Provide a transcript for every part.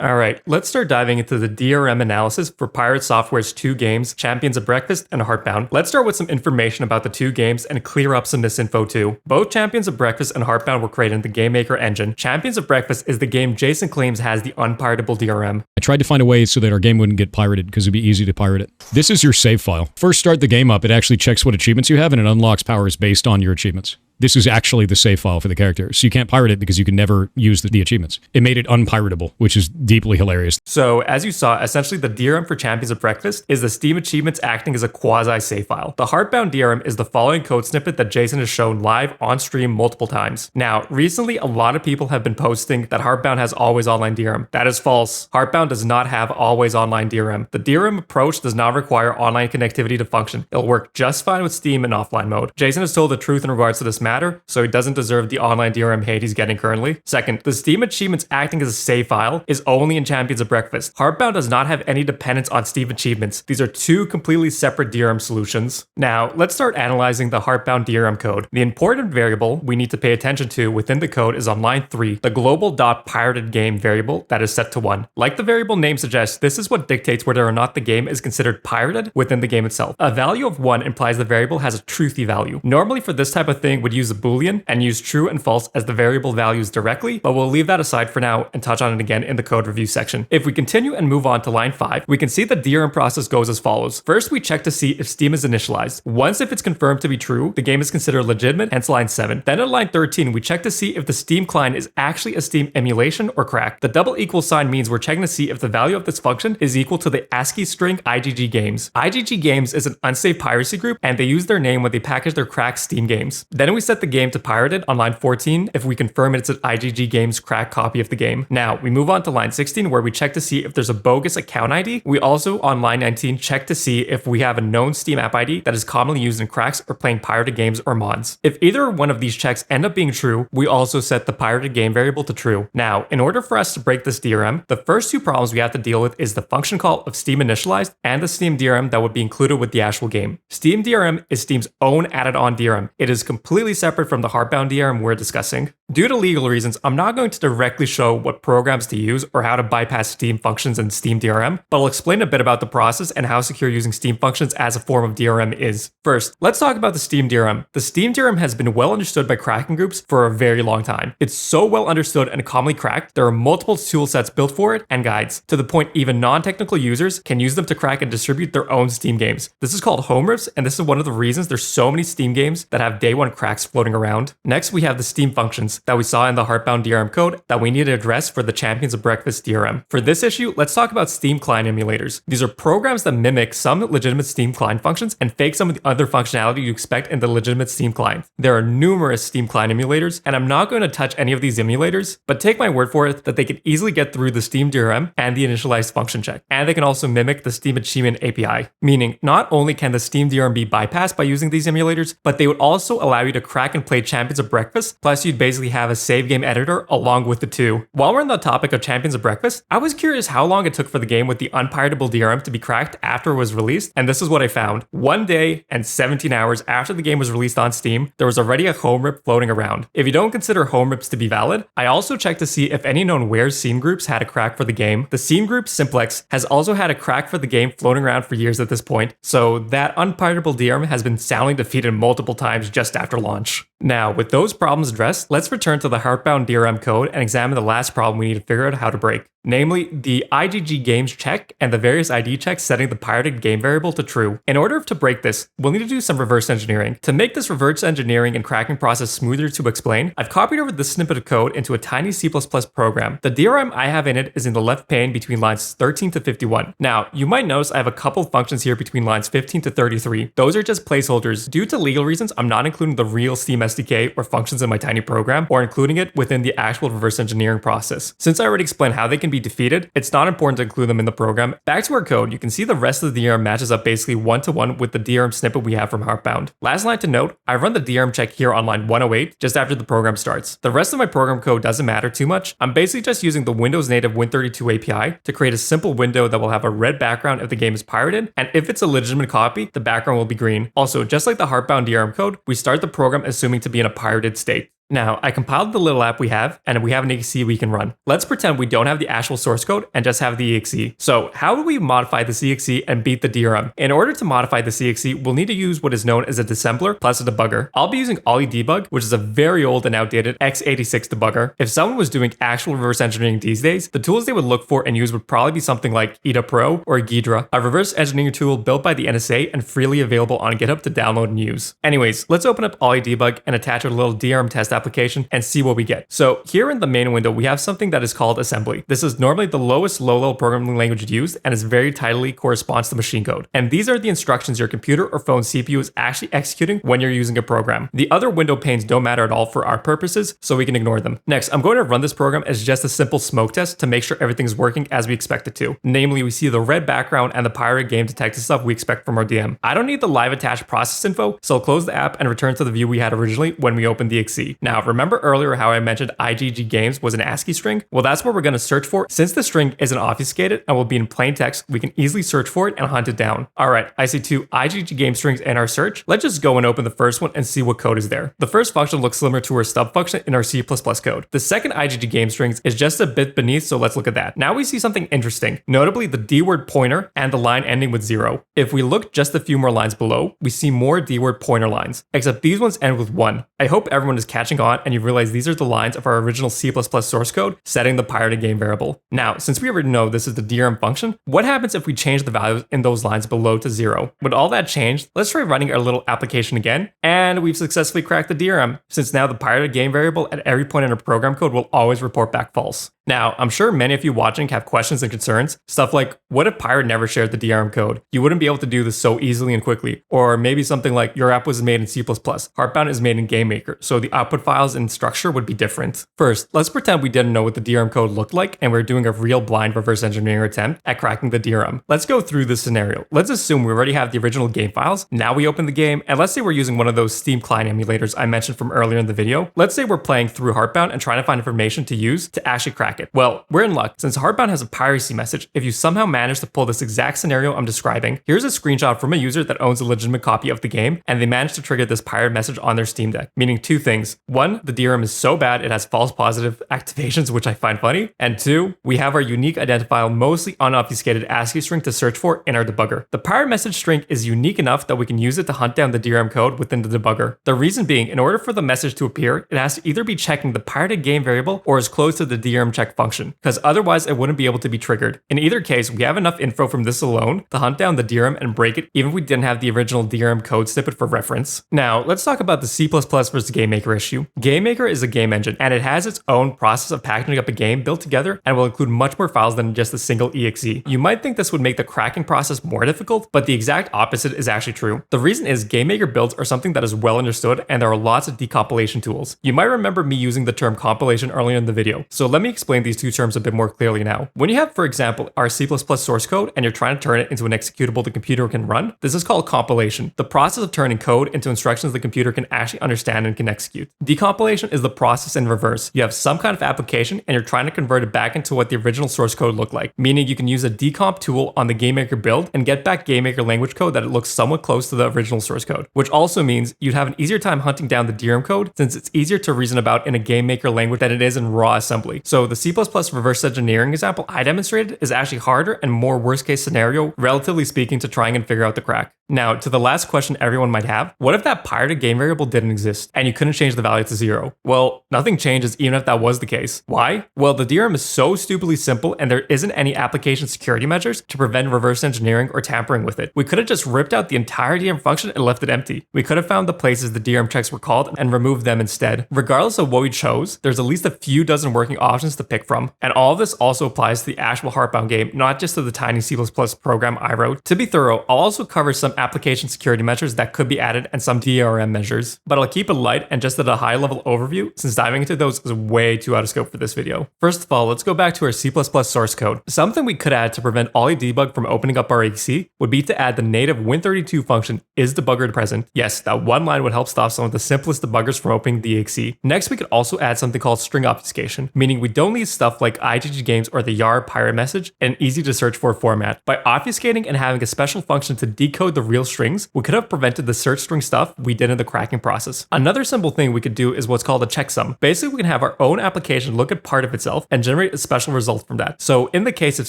Alright, let's start diving into the DRM analysis for PirateSoftware's two games, Champions of Breakfast and Heartbound. Let's start with some information about the two games and clear up some misinfo too. Both Champions of Breakfast and Heartbound were created in the GameMaker engine. Champions of Breakfast is the game Jason claims has the unpiratable DRM. I tried to find a way so that our game wouldn't get pirated because it'd be easy to pirate it. This is your save file. First start the game up, it actually checks what achievements you have and it unlocks powers based on your achievements. This is actually the save file for the character, so you can't pirate it because you can never use the achievements. It made it unpiratable, which is deeply hilarious. So, as you saw, essentially the DRM for Champions of Breakfast is the Steam achievements acting as a quasi-save file. The Heartbound DRM is the following code snippet that Jason has shown live on stream multiple times. Now, recently a lot of people have been posting that Heartbound has always online DRM. That is false. Heartbound does not have always online DRM. The DRM approach does not require online connectivity to function. It'll work just fine with Steam in offline mode. Jason has told the truth in regards to this matter, so he doesn't deserve the online DRM hate he's getting currently. Second, the Steam achievements acting as a save file is only in Champions of Breakfast. Heartbound does not have any dependence on Steam achievements. These are two completely separate DRM solutions. Now, let's start analyzing the Heartbound DRM code. The important variable we need to pay attention to within the code is on line 3, the global.piratedGame variable that is set to 1. Like the variable name suggests, this is what dictates whether or not the game is considered pirated within the game itself. A value of 1 implies the variable has a truthy value. Normally for this type of thing, we'd use a boolean and use true and false as the variable values directly, but we'll leave that aside for now and touch on it again in the code review section. If we continue and move on to line 5, we can see the DRM process goes as follows. First, we check to see if Steam is initialized. Once if it's confirmed to be true, the game is considered legitimate, hence line 7. Then at line 13, we check to see if the Steam client is actually a Steam emulation or crack. The double equal sign means we're checking to see if the value of this function is equal to the ASCII string IGG Games. IGG Games is an unsafe piracy group, and they use their name when they package their cracked Steam games. Then we set the game to pirated on line 14 if we confirm it's an IGG Games crack copy of the game. Now, we move on to line 16 where we check to see if there's a bogus account ID. We also, on line 19, check to see if we have a known Steam app ID that is commonly used in cracks or playing pirated games or mods. If either one of these checks end up being true, we also set the pirated game variable to true. Now, in order for us to break this DRM, the first two problems we have to deal with is the function call of Steam initialized and the Steam DRM that would be included with the actual game. Steam DRM is Steam's own added-on DRM. It is completely separate from the Heartbound DRM we're discussing. Due to legal reasons, I'm not going to directly show what programs to use or how to bypass Steam functions in Steam DRM, but I'll explain a bit about the process and how secure using Steam functions as a form of DRM is. First, let's talk about the Steam DRM. The Steam DRM has been well understood by cracking groups for a very long time. It's so well understood and commonly cracked, there are multiple tool sets built for it and guides, to the point even non-technical users can use them to crack and distribute their own Steam games. This is called home riffs, and this is one of the reasons there's so many Steam games that have day one cracks floating around. Next, we have the Steam functions that we saw in the Heartbound DRM code that we need to address for the Champions of Breakfast DRM. For this issue, let's talk about Steam client emulators. These are programs that mimic some legitimate Steam client functions and fake some of the other functionality you expect in the legitimate Steam client. There are numerous Steam client emulators, and I'm not going to touch any of these emulators, but take my word for it that they can easily get through the Steam DRM and the initialized function check. And they can also mimic the Steam Achievement API, meaning not only can the Steam DRM be bypassed by using these emulators, but they would also allow you to crack and play Champions of Breakfast, plus you'd basically have a save game editor along with the two. While we're on the topic of Champions of Breakfast, I was curious how long it took for the game with the unpiratable DRM to be cracked after it was released, and this is what I found. 1 day and 17 hours after the game was released on Steam, there was already a home rip floating around. If you don't consider home rips to be valid, I also checked to see if any known Where's scene groups had a crack for the game. The scene group Simplex has also had a crack for the game floating around for years at this point, so that unpiratable DRM has been soundly defeated multiple times just after launch. Now, with those problems addressed, let's return to the Heartbound DRM code and examine the last problem we need to figure out how to break. Namely, the IGG Games check and the various ID checks setting the pirated game variable to true. In order to break this, we'll need to do some reverse engineering. To make this reverse engineering and cracking process smoother to explain, I've copied over this snippet of code into a tiny C++ program. The DRM I have in it is in the left pane between lines 13 to 51. Now, you might notice I have a couple functions here between lines 15 to 33. Those are just placeholders. Due to legal reasons, I'm not including the real Steam SDK or functions in my tiny program, or including it within the actual reverse engineering process. Since I already explained how they can be defeated, it's not important to include them in the program. Back to our code, you can see the rest of the DRM matches up basically one-to-one with the DRM snippet we have from Heartbound. Last line to note, I run the DRM check here on line 108 just after the program starts. The rest of my program code doesn't matter too much. I'm basically just using the Windows native Win32 API to create a simple window that will have a red background if the game is pirated, and if it's a legitimate copy, the background will be green. Also, just like the Heartbound DRM code, we start the program assuming to be in a pirated state. Now, I compiled the little app we have, and we have an exe we can run. Let's pretend we don't have the actual source code and just have the exe. So how do we modify this exe and beat the DRM? In order to modify this exe, we'll need to use what is known as a disassembler plus a debugger. I'll be using Ollie Debug, which is a very old and outdated x86 debugger. If someone was doing actual reverse engineering these days, the tools they would look for and use would probably be something like EDA Pro or Ghidra, a reverse engineering tool built by the NSA and freely available on GitHub to download and use. Anyways, let's open up Ollie Debug and attach a little DRM test application and see what we get. So here in the main window, we have something that is called assembly. This is normally the lowest low-level programming language used and is very tightly corresponds to machine code. And these are the instructions your computer or phone CPU is actually executing when you're using a program. The other window panes don't matter at all for our purposes, so we can ignore them. Next, I'm going to run this program as just a simple smoke test to make sure everything's working as we expect it to. Namely, we see the red background and the pirate game detected stuff we expect from our DM. I don't need the live attached process info, so I'll close the app and return to the view we had originally when we opened the exe. Now, remember earlier how I mentioned IGG games was an ASCII string? Well, that's what we're going to search for. Since the string isn't obfuscated and will be in plain text, we can easily search for it and hunt it down. Alright, I see 2 IGG game strings in our search. Let's just go and open the first one and see what code is there. The first function looks similar to our stub function in our C++ code. The second IGG game strings is just a bit beneath, so let's look at that. Now we see something interesting, notably the D word pointer and the line ending with 0. If we look just a few more lines below, we see more D word pointer lines, except these ones end with 1. I hope everyone is catching on and you realize these are the lines of our original C++ source code setting the pirated game variable. Now, since we already know this is the DRM function, what happens if we change the values in those lines below to 0? With all that changed, let's try running our little application again, and we've successfully cracked the DRM, since now the pirated game variable at every point in our program code will always report back false. Now, I'm sure many of you watching have questions and concerns, stuff like, what if Pirate never shared the DRM code? You wouldn't be able to do this so easily and quickly. Or maybe something like, your app was made in C++, Heartbound is made in GameMaker, so the output files and structure would be different. First, let's pretend we didn't know what the DRM code looked like and we're doing a real blind reverse engineering attempt at cracking the DRM. Let's go through this scenario. Let's assume we already have the original game files. Now we open the game, and let's say we're using one of those Steam client emulators I mentioned from earlier in the video. Let's say we're playing through Heartbound and trying to find information to use to actually crack it. Well, we're in luck. Since Heartbound has a piracy message, if you somehow manage to pull this exact scenario I'm describing, here's a screenshot from a user that owns a legitimate copy of the game, and they managed to trigger this pirate message on their Steam Deck, meaning 2 things. 1, the DRM is so bad it has false positive activations, which I find funny, and 2, we have our unique identifiable mostly unobfuscated ASCII string to search for in our debugger. The pirate message string is unique enough that we can use it to hunt down the DRM code within the debugger. The reason being, in order for the message to appear, it has to either be checking the pirated game variable or is close to the DRM check function, because otherwise it wouldn't be able to be triggered. In either case, we have enough info from this alone to hunt down the DRM and break it, even if we didn't have the original DRM code snippet for reference. Now, let's talk about the C++ versus GameMaker issue. GameMaker is a game engine, and it has its own process of packaging up a game built together and will include much more files than just a single exe. You might think this would make the cracking process more difficult, but the exact opposite is actually true. The reason is GameMaker builds are something that is well understood, and there are lots of decompilation tools. You might remember me using the term compilation earlier in the video, so let me explain these 2 terms a bit more clearly now. When you have, for example, our C++ source code and you're trying to turn it into an executable the computer can run, this is called compilation, the process of turning code into instructions the computer can actually understand and can execute. Decompilation is the process in reverse. You have some kind of application and you're trying to convert it back into what the original source code looked like, meaning you can use a decomp tool on the GameMaker build and get back GameMaker language code that it looks somewhat close to the original source code, which also means you'd have an easier time hunting down the DRM code since it's easier to reason about in a GameMaker language than it is in raw assembly. So the C++ reverse engineering example I demonstrated is actually harder and more worst case scenario, relatively speaking, to trying and figure out the crack. Now, to the last question everyone might have, what if that pirated game variable didn't exist and you couldn't change the value to 0? Well, nothing changes even if that was the case. Why? Well, the DRM is so stupidly simple and there isn't any application security measures to prevent reverse engineering or tampering with it. We could have just ripped out the entire DRM function and left it empty. We could have found the places the DRM checks were called and removed them instead. Regardless of what we chose, there's at least a few dozen working options to pick from. And all of this also applies to the actual Heartbound game, not just to the tiny C++ program I wrote. To be thorough, I'll also cover some application security measures that could be added and some DRM measures, but I'll keep it light and just at a high level overview since diving into those is way too out of scope for this video. First of all, let's go back to our C++ source code. Something we could add to prevent Ollie Debug from opening up our exe would be to add the native Win32 function isDebugger present. Yes, that one line would help stop some of the simplest debuggers from opening the exe. Next, we could also add something called string obfuscation, meaning we don't only use stuff like IGG Games or the YAR pirate message in an easy to search for format. By obfuscating and having a special function to decode the real strings, we could have prevented the search string stuff we did in the cracking process. Another simple thing we could do is what's called a checksum. Basically, we can have our own application look at part of itself and generate a special result from that. So in the case if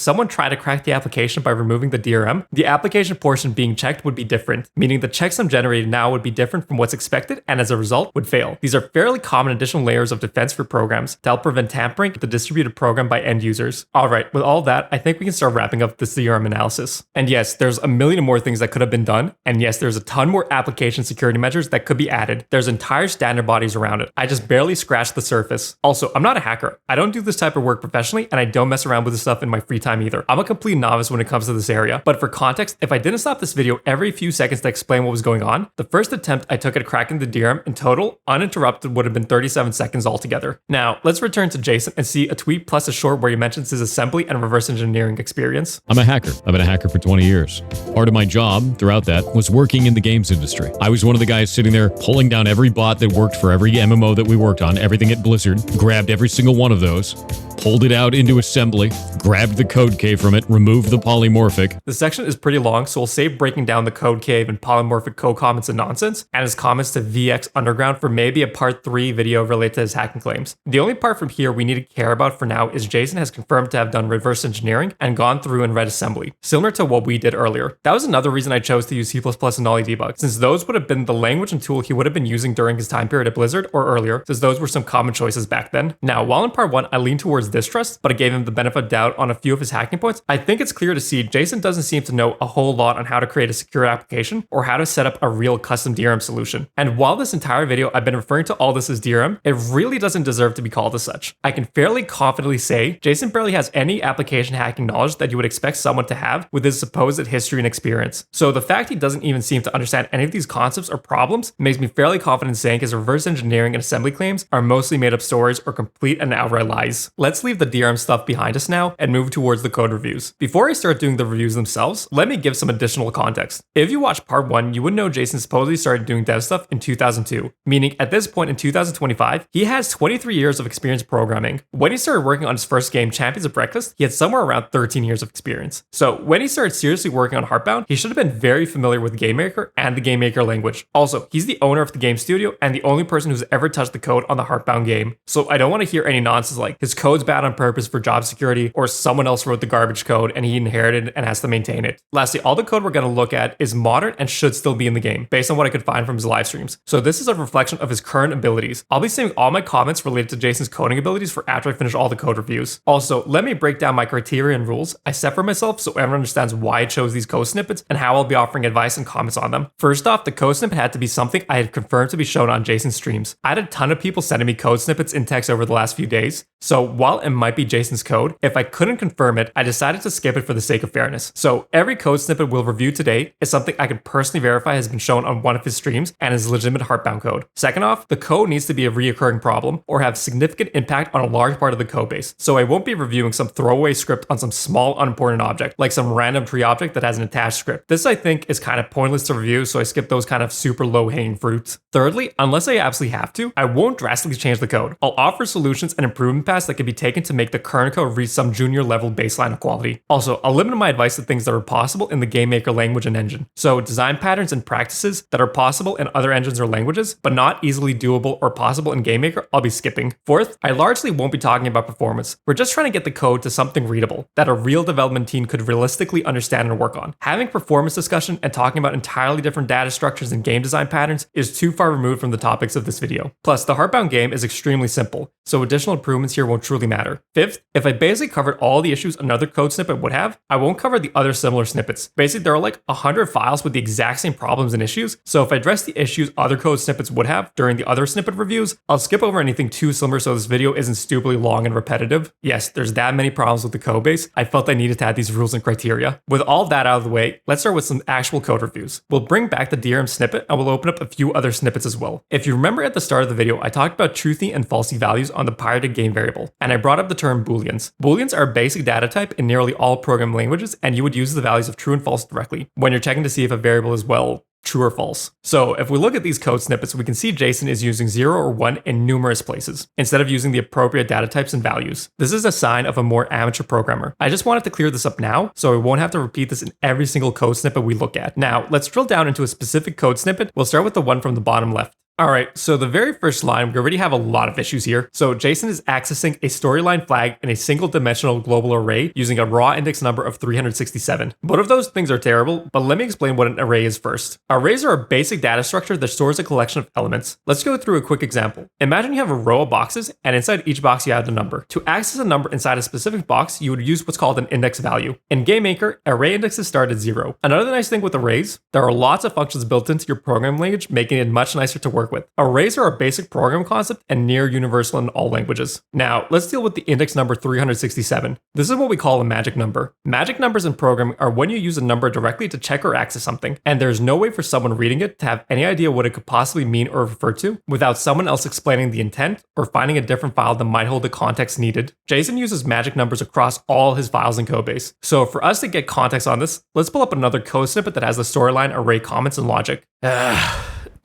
someone tried to crack the application by removing the DRM, the application portion being checked would be different, meaning the checksum generated now would be different from what's expected and as a result would fail. These are fairly common additional layers of defense for programs to help prevent tampering with the distributed program by end users. Alright, with all that, I think we can start wrapping up this DRM analysis. And yes, there's a million more things that could have been done, and yes, there's a ton more application security measures that could be added. There's entire standard bodies around it. I just barely scratched the surface. Also, I'm not a hacker. I don't do this type of work professionally, and I don't mess around with this stuff in my free time either. I'm a complete novice when it comes to this area. But for context, if I didn't stop this video every few seconds to explain what was going on, the first attempt I took at cracking the DRM in total, uninterrupted, would have been 37 seconds altogether. Now, let's return to Jason and see a tweet plus a short where he mentions his assembly and reverse engineering experience. I'm a hacker. I've been a hacker for 20 years. Part of my job throughout that was working in the games industry. I was one of the guys sitting there pulling down every bot that worked for every MMO that we worked on, everything at Blizzard, grabbed every single one of those, pulled it out into assembly, grabbed the code cave from it, removed the polymorphic. The section is pretty long, so we'll save breaking down the code cave and polymorphic code comments and nonsense, and his comments to VX Underground for maybe a part 3 video related to his hacking claims. The only part from here we need to care about for now is Jason has confirmed to have done reverse engineering and gone through and read assembly, similar to what we did earlier. That was another reason I chose to use C++ and Nolly debug, since those would have been the language and tool he would have been using during his time period at Blizzard or earlier, since those were some common choices back then. Now, while in part 1 I leaned towards distrust, but I gave him the benefit of doubt on a few of his hacking points, I think it's clear to see Jason doesn't seem to know a whole lot on how to create a secure application or how to set up a real custom DRM solution. And while this entire video I've been referring to all this as DRM, it really doesn't deserve to be called as such. I can fairly confidently say Jason barely has any application hacking knowledge that you would expect someone to have with his supposed history and experience. So the fact he doesn't even seem to understand any of these concepts or problems makes me fairly confident in saying his reverse engineering and assembly claims are mostly made up stories or complete and outright lies. Let's leave the DRM stuff behind us now and move towards the code reviews. Before I start doing the reviews themselves, let me give some additional context. If you watched part 1, you would know Jason supposedly started doing dev stuff in 2002, meaning at this point in 2025, he has 23 years of experience programming. When he started working on his first game, Champions of Breakfast, he had somewhere around 13 years of experience. So when he started seriously working on Heartbound, he should have been very familiar with GameMaker and the GameMaker language. Also, he's the owner of the game studio and the only person who's ever touched the code on the Heartbound game. So I don't want to hear any nonsense like his code's bad on purpose for job security or someone else wrote the garbage code and he inherited and has to maintain it. Lastly, all the code we're going to look at is modern and should still be in the game based on what I could find from his live streams. So this is a reflection of his current abilities. I'll be saving all my comments related to Jason's coding abilities for after I finish all the code reviews. Also, let me break down my criteria and rules I set for myself so everyone understands why I chose these code snippets and how I'll be offering advice and comments on them. First off, the code snippet had to be something I had confirmed to be shown on Jason's streams. I had a ton of people sending me code snippets in text over the last few days, so while it might be Jason's code, if I couldn't confirm it, I decided to skip it for the sake of fairness. So every code snippet we'll review today is something I can personally verify has been shown on one of his streams and is legitimate Heartbound code. Second off, the code needs to be a reoccurring problem or have significant impact on a large part of the code base. So I won't be reviewing some throwaway script on some small unimportant object, like some random tree object that has an attached script. This I think is kind of pointless to review, so I skip those kind of super low hanging fruits. Thirdly, unless I absolutely have to, I won't drastically change the code. I'll offer solutions and improvement paths that can be taken to make the current code reach some junior level baseline of quality. Also, I'll limit my advice to things that are possible in the GameMaker language and engine. So design patterns and practices that are possible in other engines or languages, but not easily doable or possible in GameMaker, I'll be skipping. Fourth, I largely won't be talking about performance. We're just trying to get the code to something readable that a real development team could realistically understand and work on. Having performance discussion and talking about entirely different data structures and game design patterns is too far removed from the topics of this video. Plus, the Heartbound game is extremely simple, so additional improvements here won't truly matter. Fifth, if I basically covered all the issues another code snippet would have, I won't cover the other similar snippets. Basically, there are like 100 files with the exact same problems and issues, so if I address the issues other code snippets would have during the other snippet reviews, I'll skip over anything too similar so this video isn't stupidly long and repetitive. Yes, there's that many problems with the code base, I felt I needed to add these rules and criteria. With all that out of the way, let's start with some actual code reviews. We'll bring back the DRM snippet and we'll open up a few other snippets as well. If you remember at the start of the video, I talked about truthy and falsy values on the pirated game variable, and I it brought up the term booleans. Booleans are a basic data type in nearly all programming languages, and you would use the values of true and false directly when you're checking to see if a variable is, well, true or false. So if we look at these code snippets, we can see Jason is using 0 or 1 in numerous places, instead of using the appropriate data types and values. This is a sign of a more amateur programmer. I just wanted to clear this up now, so we won't have to repeat this in every single code snippet we look at. Now, let's drill down into a specific code snippet. We'll start with the one from the bottom left. Alright, so the very first line, we already have a lot of issues here. So Jason is accessing a storyline flag in a single dimensional global array using a raw index number of 367. Both of those things are terrible, but let me explain what an array is first. Arrays are a basic data structure that stores a collection of elements. Let's go through a quick example. Imagine you have a row of boxes, and inside each box you add a number. To access a number inside a specific box, you would use what's called an index value. In GameMaker, array indexes start at 0. Another nice thing with arrays, there are lots of functions built into your programming language, making it much nicer to work with. Arrays are a basic program concept and near universal in all languages. Now, let's deal with the index number 367. This is what we call a magic number. Magic numbers in programming are when you use a number directly to check or access something, and there's no way for someone reading it to have any idea what it could possibly mean or refer to without someone else explaining the intent or finding a different file that might hold the context needed. Jason uses magic numbers across all his files in codebase. So for us to get context on this, let's pull up another code snippet that has the storyline array comments and logic.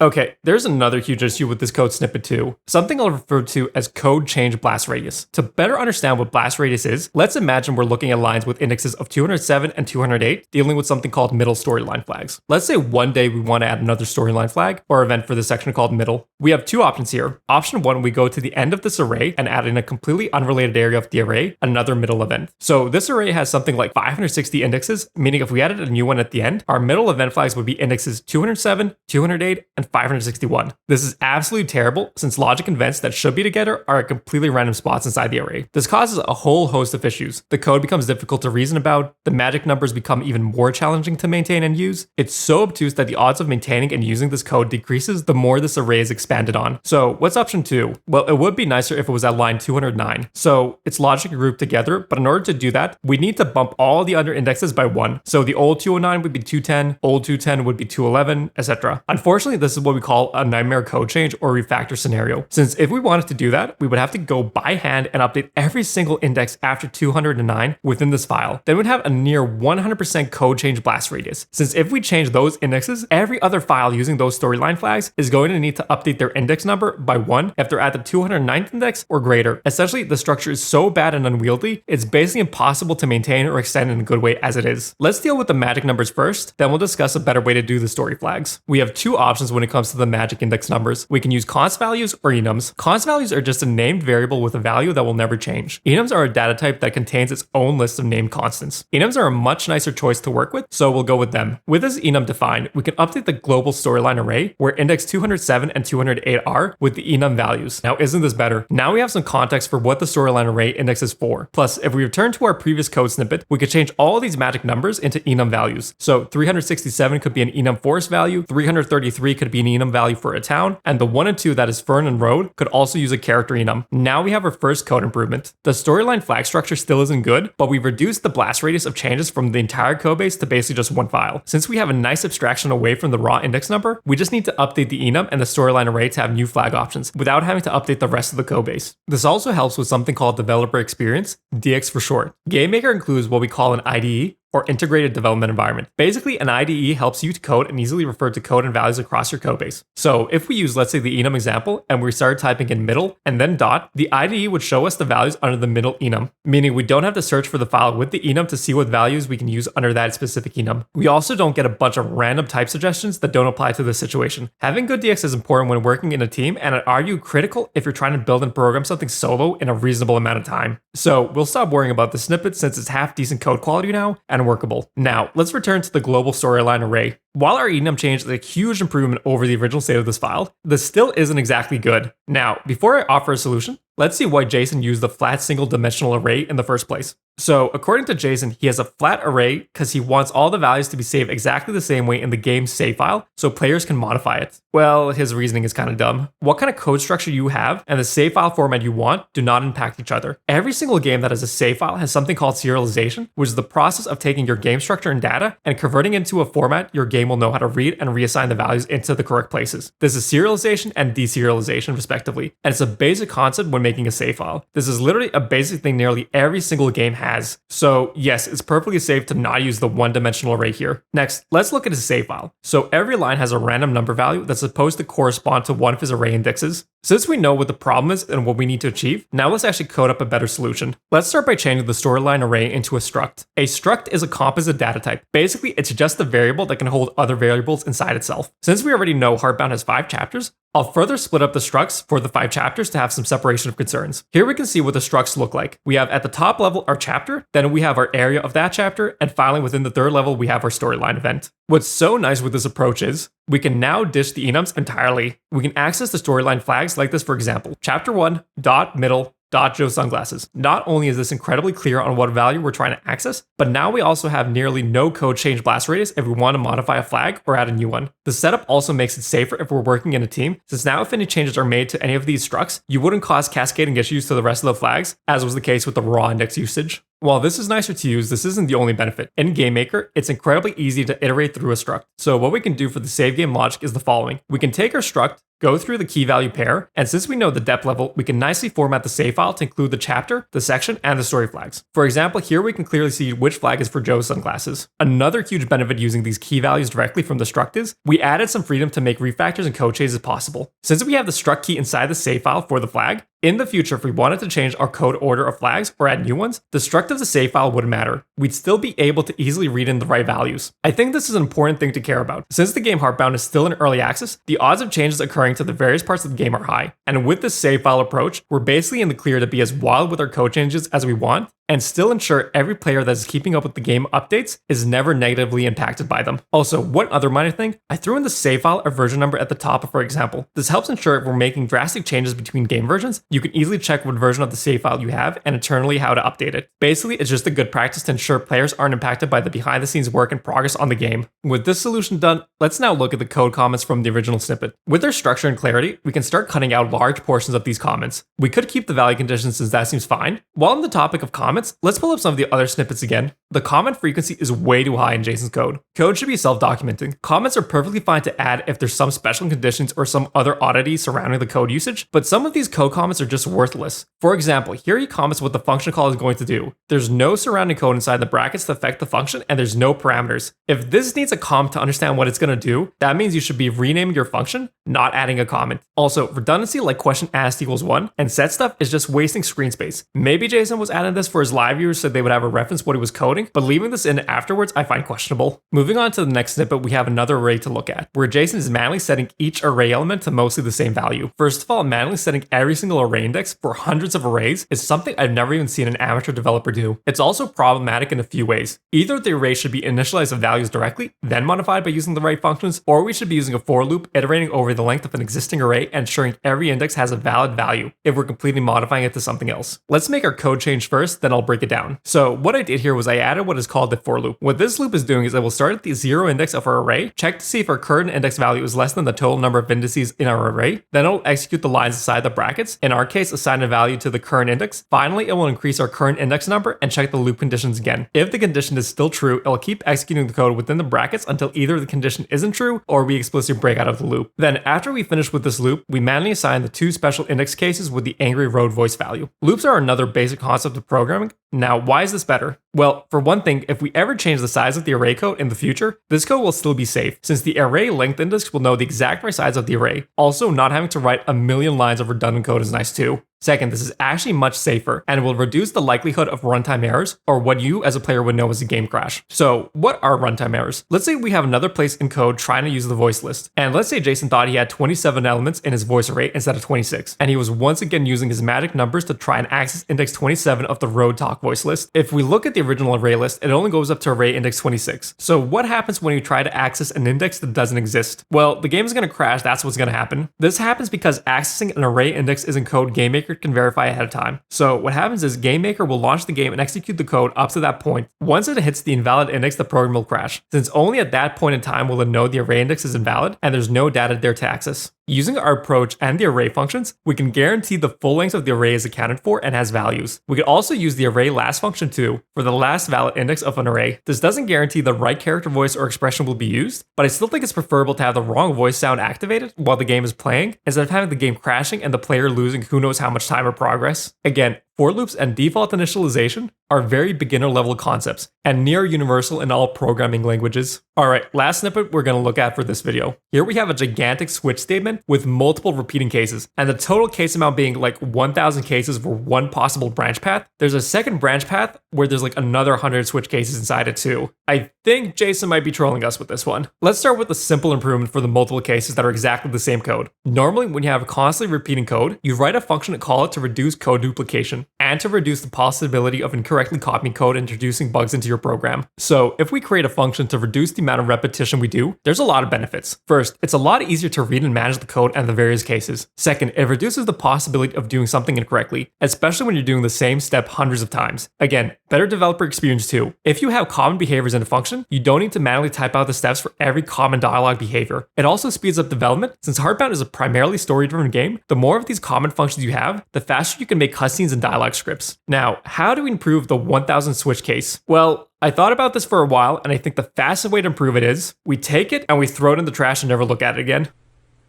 Okay, there's another huge issue with this code snippet too, something I'll refer to as code change blast radius. To better understand what blast radius is, let's imagine we're looking at lines with indexes of 207 and 208, dealing with something called middle storyline flags. Let's say one day we want to add another storyline flag or event for this section called middle. We have two options here. Option 1, we go to the end of this array and add in a completely unrelated area of the array another middle event. So this array has something like 560 indexes, meaning if we added a new one at the end, our middle event flags would be indexes 207, 208, and 561. This is absolutely terrible since logic events that should be together are at completely random spots inside the array. This causes a whole host of issues. The code becomes difficult to reason about, the magic numbers become even more challenging to maintain and use. It's so obtuse that the odds of maintaining and using this code decreases the more this array is expanded on. So what's option 2? Well, it would be nicer if it was at line 209. So it's logically grouped together, but in order to do that, we need to bump all the other indexes by 1. So the old 209 would be 210, old 210 would be 211, etc. Unfortunately, this is what we call a nightmare code change or refactor scenario. Since if we wanted to do that, we would have to go by hand and update every single index after 209 within this file. Then we'd have a near 100% code change blast radius. Since if we change those indexes, every other file using those storyline flags is going to need to update their index number by 1 if they're at the 209th index or greater. Essentially, the structure is so bad and unwieldy, it's basically impossible to maintain or extend in a good way as it is. Let's deal with the magic numbers first, then we'll discuss a better way to do the story flags. We have two options when it comes to the magic index numbers. We can use const values or enums. Const values are just a named variable with a value that will never change. Enums are a data type that contains its own list of named constants. Enums are a much nicer choice to work with, so we'll go with them. With this enum defined, we can update the global storyline array where index 207 and 208 are with the enum values. Now, isn't this better? Now we have some context for what the storyline array index is for. Plus, if we return to our previous code snippet, we could change all of these magic numbers into enum values. So 367 could be an enum forest value, 333 could be an enum value for a town, and the 1 and 2 that is Fern and Road could also use a character enum. Now we have our first code improvement. The storyline flag structure still isn't good, but we've reduced the blast radius of changes from the entire codebase to basically just one file. Since we have a nice abstraction away from the raw index number, we just need to update the enum and the storyline array to have new flag options without having to update the rest of the codebase. This also helps with something called developer experience, DX for short. GameMaker includes what we call an IDE, or integrated development environment. Basically, an IDE helps you to code and easily refer to code and values across your codebase. So if we use, let's say, the enum example, and we start typing in middle and then dot, the IDE would show us the values under the middle enum, meaning we don't have to search for the file with the enum to see what values we can use under that specific enum. We also don't get a bunch of random type suggestions that don't apply to this situation. Having good DX is important when working in a team, and I'd argue critical if you're trying to build and program something solo in a reasonable amount of time. So we'll stop worrying about the snippet since it's half decent code quality now and workable. Now, let's return to the global storyline array. While our enum change is a huge improvement over the original state of this file, this still isn't exactly good. Now, before I offer a solution, let's see why Jason used the flat single dimensional array in the first place. So according to Jason, he has a flat array because he wants all the values to be saved exactly the same way in the game's save file so players can modify it. Well, his reasoning is kind of dumb. What kind of code structure you have and the save file format you want do not impact each other. Every single game that has a save file has something called serialization, which is the process of taking your game structure and data and converting it into a format your game game will know how to read and reassign the values into the correct places. This is serialization and deserialization respectively, and it's a basic concept when making a save file. This is literally a basic thing nearly every single game has. So yes, it's perfectly safe to not use the one-dimensional array here. Next, let's look at a save file. So every line has a random number value that's supposed to correspond to one of his array indexes. Since we know what the problem is and what we need to achieve, now let's actually code up a better solution. Let's start by changing the storyline array into a struct. A struct is a composite data type. Basically, it's just a variable that can hold other variables inside itself. Since we already know Heartbound has 5 chapters, I'll further split up the structs for the 5 chapters to have some separation of concerns. Here we can see what the structs look like. We have at the top level our chapter, then we have our area of that chapter, and finally within the third level we have our storyline event. What's so nice with this approach is, we can now ditch the enums entirely. We can access the storyline flags like this, for example, chapter 1, dot, middle, Joe sunglasses. Not only is this incredibly clear on what value we're trying to access, but now we also have nearly no code change blast radius if we want to modify a flag or add a new one. The setup also makes it safer if we're working in a team, since now if any changes are made to any of these structs, you wouldn't cause cascading issues to the rest of the flags, as was the case with the raw index usage. While this is nicer to use, this isn't the only benefit. In GameMaker, it's incredibly easy to iterate through a struct. So what we can do for the save game logic is the following. We can take our struct, go through the key value pair, and since we know the depth level, we can nicely format the save file to include the chapter, the section, and the story flags. For example, here we can clearly see which flag is for Joe's sunglasses. Another huge benefit using these key values directly from the struct is, we added some freedom to make refactors and code changes possible. Since we have the struct key inside the save file for the flag, in the future, if we wanted to change our code order of flags or add new ones, the struct of the save file wouldn't matter. We'd still be able to easily read in the right values. I think this is an important thing to care about. Since the game Heartbound is still in early access, the odds of changes occurring to the various parts of the game are high. And with this save file approach, we're basically in the clear to be as wild with our code changes as we want, and still ensure every player that is keeping up with the game updates is never negatively impacted by them. Also, one other minor thing, I threw in the save file or version number at the top for example. This helps ensure if we're making drastic changes between game versions, you can easily check what version of the save file you have and internally how to update it. Basically, it's just a good practice to ensure players aren't impacted by the behind the scenes work and progress on the game. With this solution done, let's now look at the code comments from the original snippet. With their structure and clarity, we can start cutting out large portions of these comments. We could keep the value conditions since that seems fine. While on the topic of comments, let's pull up some of the other snippets again. The comment frequency is way too high in Jason's code. Code should be self-documenting. Comments are perfectly fine to add if there's some special conditions or some other oddity surrounding the code usage, but some of these code comments are just worthless. For example, here he comments what the function call is going to do. There's no surrounding code inside the brackets to affect the function, and there's no parameters. If this needs a comment to understand what it's going to do, that means you should be renaming your function, not adding a comment. Also, redundancy like question asked equals 1 and set stuff is just wasting screen space. Maybe Jason was adding this for his live viewers so they would have a reference what he was coding, but leaving this in afterwards I find questionable. Moving on to the next snippet, we have another array to look at, where Jason is manually setting each array element to mostly the same value. First of all, manually setting every single array index for hundreds of arrays is something I've never even seen an amateur developer do. It's also problematic in a few ways. Either the array should be initialized with values directly, then modified by using the right functions, or we should be using a for loop iterating over the length of an existing array and ensuring every index has a valid value if we're completely modifying it to something else. Let's make our code change first, then I'll break it down. So what I did here was I added what is called the for loop. What this loop is doing is it will start at the 0 index of our array, check to see if our current index value is less than the total number of indices in our array, then it'll execute the lines inside the brackets, in our case assign a value to the current index. Finally, it will increase our current index number and check the loop conditions again. If the condition is still true, it will keep executing the code within the brackets until either the condition isn't true or we explicitly break out of the loop. Then after we finish with this loop, we manually assign the 2 special index cases with the angry road voice value. Loops are another basic concept of programming. Now, why is this better? Well, for one thing, if we ever change the size of the array code in the future, this code will still be safe, since the array length index will know the exact right size of the array. Also, not having to write a million lines of redundant code is nice too. Second, this is actually much safer and will reduce the likelihood of runtime errors, or what you as a player would know as a game crash. So what are runtime errors? Let's say we have another place in code trying to use the voice list, and let's say Jason thought he had 27 elements in his voice array instead of 26, and he was once again using his magic numbers to try and access index 27 of the road talk voice list. If we look at the original array list, it only goes up to array index 26. So what happens when you try to access an index that doesn't exist? Well, the game is going to crash, that's what's going to happen. This happens because accessing an array index isn't code GameMaker can verify ahead of time. So what happens is GameMaker will launch the game and execute the code up to that point. Once it hits the invalid index, the program will crash, since only at that point in time will it know the array index is invalid and there's no data there to access. Using our approach and the array functions, we can guarantee the full length of the array is accounted for and has values. We could also use the array last function too for the last valid index of an array. This doesn't guarantee the right character voice or expression will be used, but I still think it's preferable to have the wrong voice sound activated while the game is playing instead of having the game crashing and the player losing who knows how much time or progress. Again, for loops and default initialization are very beginner level concepts and near universal in all programming languages. Alright, last snippet we're going to look at for this video. Here we have a gigantic switch statement with multiple repeating cases, and the total case amount being like 1,000 cases for one possible branch path. There's a second branch path where there's like another 100 switch cases inside it too. I think Jason might be trolling us with this one. Let's start with a simple improvement for the multiple cases that are exactly the same code. Normally, when you have a constantly repeating code, you write a function to call it to reduce code duplication and to reduce the possibility of incorrectly copying code and introducing bugs into your program. So if we create a function to reduce the amount of repetition we do, there's a lot of benefits. First, it's a lot easier to read and manage the code and the various cases. Second, it reduces the possibility of doing something incorrectly, especially when you're doing the same step hundreds of times. Again, better developer experience too. If you have common behaviors in a function, you don't need to manually type out the steps for every common dialogue behavior. It also speeds up development. Since Heartbound is a primarily story-driven game, the more of these common functions you have, the faster you can make cutscenes and dialogue scripts. Now, how do we improve the 1000 switch case? Well, I thought about this for a while, and I think the fastest way to improve it is we take it and we throw it in the trash and never look at it again.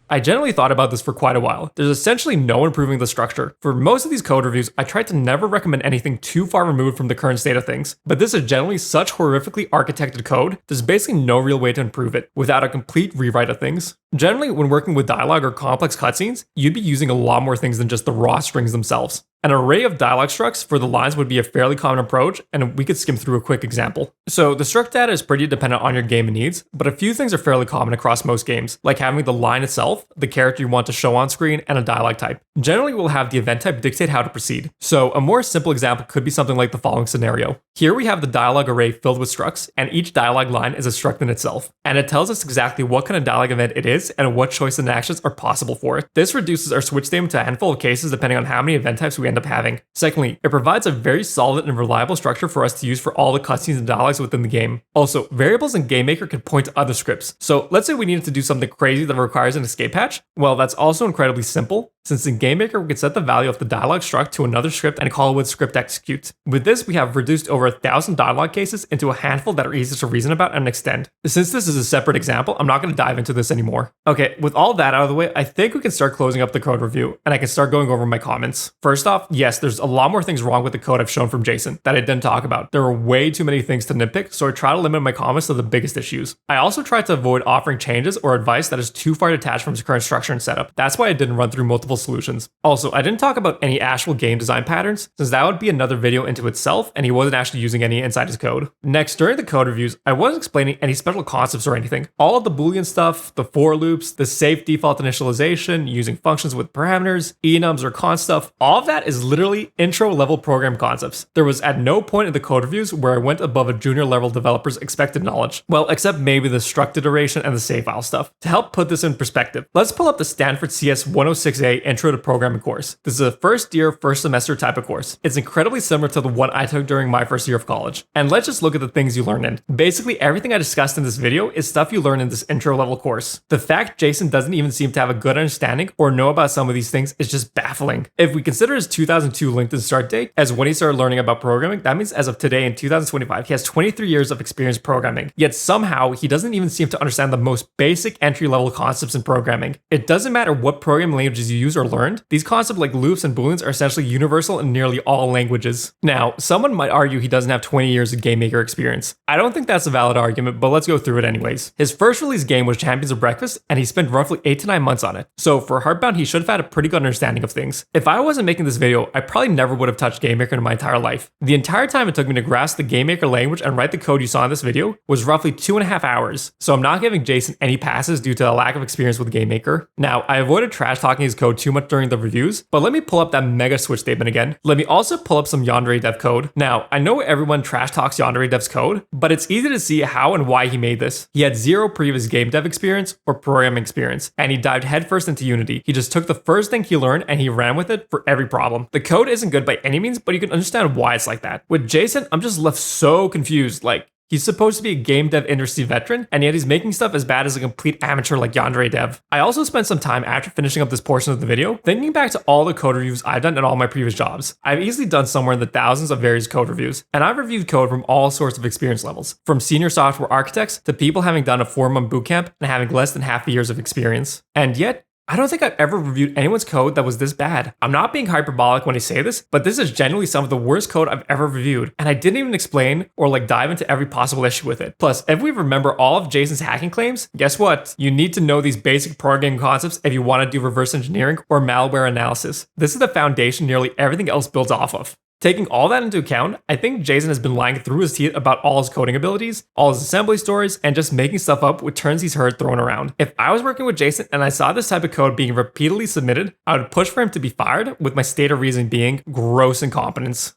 I generally thought about this for quite a while. There's essentially no improving the structure. For most of these code reviews, I tried to never recommend anything too far removed from the current state of things, but this is generally such horrifically architected code, there's basically no real way to improve it without a complete rewrite of things. Generally, when working with dialogue or complex cutscenes, you'd be using a lot more things than just the raw strings themselves. An array of dialogue structs for the lines would be a fairly common approach, and we could skim through a quick example. So the struct data is pretty dependent on your game and needs, but a few things are fairly common across most games, like having the line itself, the character you want to show on screen, and a dialogue type. Generally, we'll have the event type dictate how to proceed. So a more simple example could be something like the following scenario. Here we have the dialogue array filled with structs, and each dialogue line is a struct in itself, and it tells us exactly what kind of dialogue event it is and what choices and actions are possible for it. This reduces our switch statement to a handful of cases depending on how many event types we end up having. Secondly, it provides a very solid and reliable structure for us to use for all the cutscenes and dialogues within the game. Also, variables in GameMaker can point to other scripts. So let's say we needed to do something crazy that requires an escape hatch. Well, that's also incredibly simple, since in GameMaker we can set the value of the dialogue struct to another script and call it with script execute. With this, we have reduced over 1,000 dialogue cases into a handful that are easy to reason about and extend. Since this is a separate example, I'm not going to dive into this anymore. Okay, with all that out of the way, I think we can start closing up the code review, and I can start going over my comments. First off, yes, there's a lot more things wrong with the code I've shown from Jason that I didn't talk about. There are way too many things to nitpick, so I try to limit my comments to the biggest issues. I also try to avoid offering changes or advice that is too far detached from its current structure and setup. That's why I didn't run through multiple solutions. Also, I didn't talk about any actual game design patterns, since that would be another video into itself, and he wasn't actually using any inside his code. Next, during the code reviews, I wasn't explaining any special concepts or anything. All of the Boolean stuff, the for loops, the safe default initialization, using functions with parameters, enums or const stuff, all of that is literally intro level program concepts. There was at no point in the code reviews where I went above a junior level developer's expected knowledge. Well, except maybe the struct iteration and the save file stuff. To help put this in perspective, let's pull up the Stanford CS 106A Intro to Programming course. This is a first year, first semester type of course. It's incredibly similar to the one I took during my first year of college. And let's just look at the things you learn in. Basically, everything I discussed in this video is stuff you learn in this intro level course. The fact Jason doesn't even seem to have a good understanding or know about some of these things is just baffling. If we consider his 2002 LinkedIn start date as when he started learning about programming, that means as of today in 2025, he has 23 years of experience programming. Yet somehow, he doesn't even seem to understand the most basic entry-level concepts in programming. It doesn't matter what programming languages you use or learned, these concepts like loops and booleans are essentially universal in nearly all languages. Now, someone might argue he doesn't have 20 years of GameMaker experience. I don't think that's a valid argument, but let's go through it anyways. His first release game was Champions of Breakfast, and he spent roughly 8 to 9 months on it. So for Heartbound, he should have had a pretty good understanding of things. If I wasn't making this video, I probably never would have touched GameMaker in my entire life. The entire time it took me to grasp the GameMaker language and write the code you saw in this video was roughly 2.5 hours. So I'm not giving Jason any passes due to a lack of experience with GameMaker. Now, I avoided trash talking his code too much during the reviews, but let me pull up that mega switch statement again. Let me also pull up some Yandere dev code. Now, I know everyone trash talks Yandere dev's code, but it's easy to see how and why he made this. He had zero previous game dev experience or programming experience, and he dived headfirst into Unity. He just took the first thing he learned and he ran with it for every problem. The code isn't good by any means, but you can understand why it's like that. With Jason, I'm just left so confused. Like, He's supposed to be a game dev industry veteran, and yet he's making stuff as bad as a complete amateur like Yandere Dev. I also spent some time after finishing up this portion of the video thinking back to all the code reviews I've done in all my previous jobs. I've easily done somewhere in the thousands of various code reviews, and I've reviewed code from all sorts of experience levels, from senior software architects to people having done a 4-month bootcamp and having less than half a years of experience. And yet, I don't think I've ever reviewed anyone's code that was this bad. I'm not being hyperbolic when I say this, but this is genuinely some of the worst code I've ever reviewed, and I didn't even explain or dive into every possible issue with it. Plus, if we remember all of Jason's hacking claims, guess what? You need to know these basic programming concepts if you want to do reverse engineering or malware analysis. This is the foundation nearly everything else builds off of. Taking all that into account, I think Jason has been lying through his teeth about all his coding abilities, all his assembly stories, and just making stuff up with terms he's heard thrown around. If I was working with Jason and I saw this type of code being repeatedly submitted, I would push for him to be fired, with my state of reason being gross incompetence.